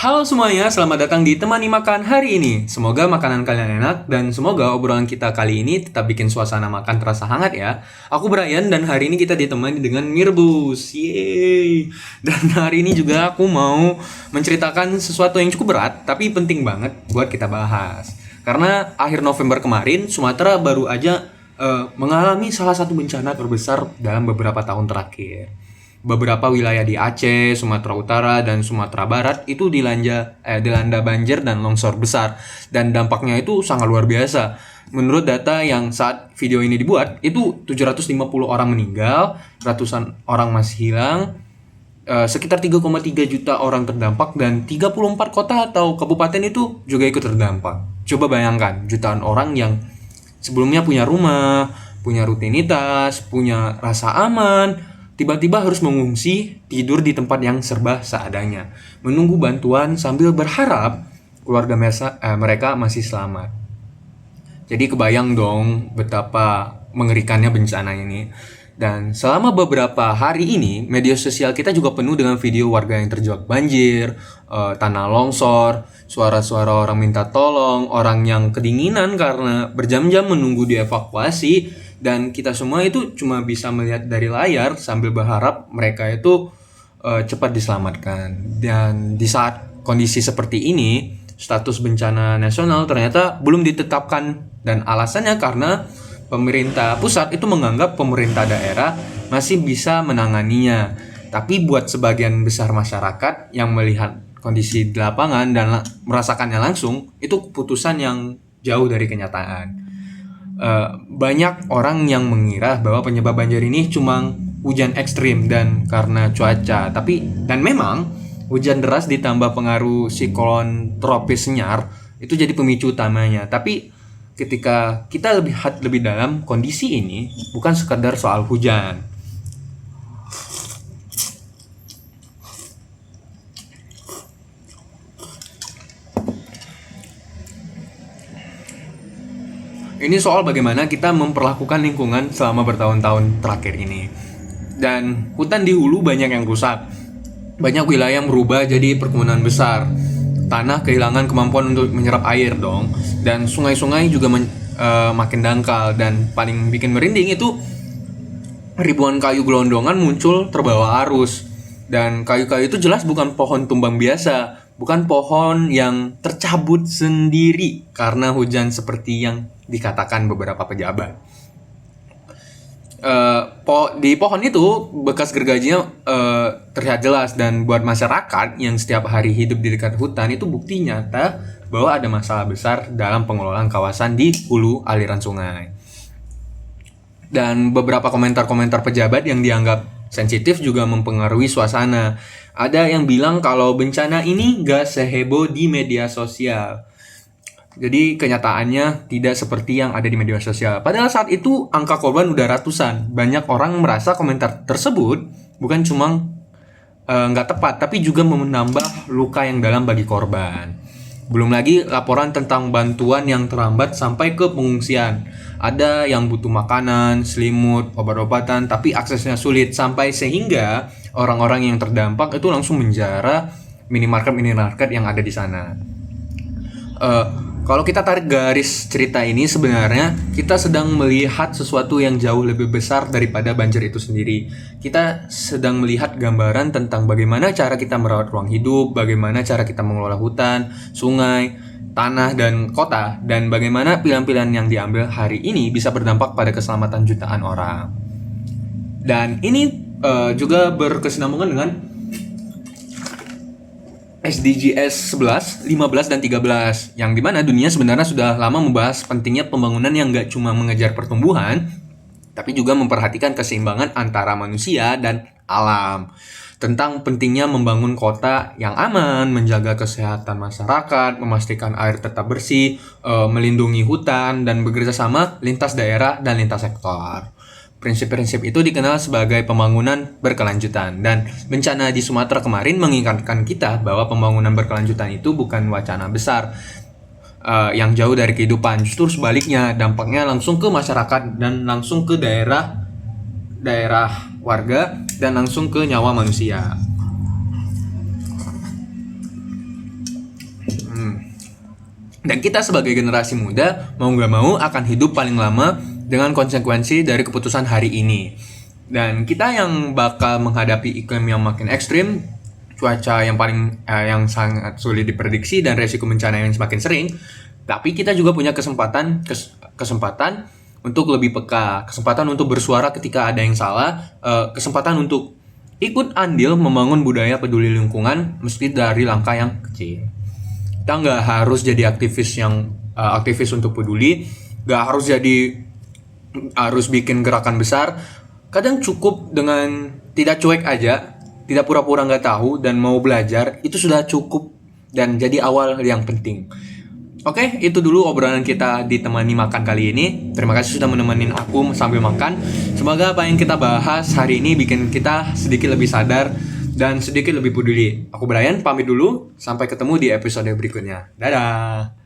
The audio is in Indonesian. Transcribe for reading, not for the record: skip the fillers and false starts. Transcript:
Halo semuanya, selamat datang di Temani Makan hari ini. Semoga makanan kalian enak dan semoga obrolan kita kali ini tetap bikin suasana makan terasa hangat ya. Aku Brian dan hari ini kita ditemani dengan Mirbus. Yeay. Dan hari ini juga aku mau menceritakan sesuatu yang cukup berat tapi penting banget buat kita bahas. Karena akhir November kemarin Sumatera baru aja mengalami salah satu bencana terbesar dalam beberapa tahun terakhir. Beberapa wilayah di Aceh, Sumatera Utara, dan Sumatera Barat itu dilanda banjir dan longsor besar. Dan dampaknya itu sangat luar biasa. Menurut data yang saat video ini dibuat, itu 750 orang meninggal, ratusan orang masih hilang, sekitar 3,3 juta orang terdampak, dan 34 kota atau kabupaten itu juga ikut terdampak. Coba bayangkan, jutaan orang yang sebelumnya punya rumah, punya rutinitas, punya rasa aman, tiba-tiba harus mengungsi, tidur di tempat yang serba seadanya, menunggu bantuan sambil berharap keluarga mereka masih selamat. Jadi kebayang dong betapa mengerikannya bencana ini. Dan selama beberapa hari ini, media sosial kita juga penuh dengan video warga yang terjebak banjir, tanah longsor, suara-suara orang minta tolong, orang yang kedinginan karena berjam-jam menunggu dievakuasi. Dan kita semua itu cuma bisa melihat dari layar sambil berharap mereka itu cepat diselamatkan. Dan di saat kondisi seperti ini, status bencana nasional ternyata belum ditetapkan. Dan alasannya karena pemerintah pusat itu menganggap pemerintah daerah masih bisa menanganinya. Tapi buat sebagian besar masyarakat yang melihat kondisi di lapangan dan merasakannya langsung, itu keputusan yang jauh dari kenyataan. Banyak orang yang mengira bahwa penyebab banjir ini cuma hujan ekstrim dan karena cuaca. Dan memang hujan deras ditambah pengaruh siklon tropis Senyar itu jadi pemicu utamanya. Tapi ketika kita lihat lebih dalam, kondisi ini bukan sekedar soal hujan. Ini soal bagaimana kita memperlakukan lingkungan selama bertahun-tahun terakhir ini. Dan hutan di hulu banyak yang rusak. Banyak wilayah yang berubah jadi perkebunan besar. Tanah kehilangan kemampuan untuk menyerap air dong. Dan sungai-sungai juga makin dangkal. Dan paling bikin merinding itu ribuan kayu gelondongan muncul terbawa arus. Dan kayu-kayu itu jelas bukan pohon tumbang biasa. Bukan pohon yang tercabut sendiri karena hujan seperti yang dikatakan beberapa pejabat. Di pohon itu bekas gergajinya terlihat jelas, dan buat masyarakat yang setiap hari hidup di dekat hutan itu bukti nyata bahwa ada masalah besar dalam pengelolaan kawasan di hulu aliran sungai. Dan beberapa komentar-komentar pejabat yang dianggap sensitif juga mempengaruhi suasana. Ada yang bilang kalau bencana ini gak seheboh di media sosial. Jadi kenyataannya tidak seperti yang ada di media sosial. Padahal saat itu angka korban udah ratusan. Banyak orang merasa komentar tersebut bukan cuma gak tepat, tapi juga menambah luka yang dalam bagi korban. Belum lagi laporan tentang bantuan yang terlambat sampai ke pengungsian. Ada yang butuh makanan, selimut, obat-obatan, tapi aksesnya sulit sampai sehingga orang-orang yang terdampak itu langsung menjara minimarket yang ada di sana. Kalau kita tarik garis cerita ini, sebenarnya kita sedang melihat sesuatu yang jauh lebih besar daripada banjir itu sendiri. Kita sedang melihat gambaran tentang bagaimana cara kita merawat ruang hidup, bagaimana cara kita mengelola hutan, sungai, tanah, dan kota, dan bagaimana pilihan-pilihan yang diambil hari ini bisa berdampak pada keselamatan jutaan orang. Dan ini juga berkesinambungan dengan SDGs 11, 15, dan 13, yang dimana dunia sebenarnya sudah lama membahas pentingnya pembangunan yang gak cuma mengejar pertumbuhan, tapi juga memperhatikan keseimbangan antara manusia dan alam. Tentang pentingnya membangun kota yang aman, menjaga kesehatan masyarakat, memastikan air tetap bersih, melindungi hutan, dan bekerja sama lintas daerah dan lintas sektor. Prinsip-prinsip itu dikenal sebagai pembangunan berkelanjutan, dan bencana di Sumatera kemarin mengingatkan kita bahwa pembangunan berkelanjutan itu bukan wacana besar yang jauh dari kehidupan. Justru sebaliknya, dampaknya langsung ke masyarakat dan langsung ke daerah warga dan langsung ke nyawa manusia. Dan kita sebagai generasi muda, mau nggak mau akan hidup paling lama dengan konsekuensi dari keputusan hari ini. Dan kita yang bakal menghadapi iklim yang makin ekstrim, cuaca yang sangat sulit diprediksi, dan resiko bencana yang semakin sering. Tapi kita juga punya kesempatan untuk lebih peka, kesempatan untuk bersuara ketika ada yang salah, kesempatan untuk ikut andil membangun budaya peduli lingkungan meski dari langkah yang kecil. Kita nggak harus jadi aktivis untuk peduli, nggak harus bikin gerakan besar. Kadang cukup dengan tidak cuek aja, tidak pura-pura nggak tahu, dan mau belajar, itu sudah cukup dan jadi awal yang penting. Oke, itu dulu obrolan kita di Temani Makan kali ini. Terima kasih sudah menemenin aku sambil makan. Semoga apa yang kita bahas hari ini bikin kita sedikit lebih sadar dan sedikit lebih peduli. Aku Brian, pamit dulu. Sampai ketemu di episode berikutnya. Dadah!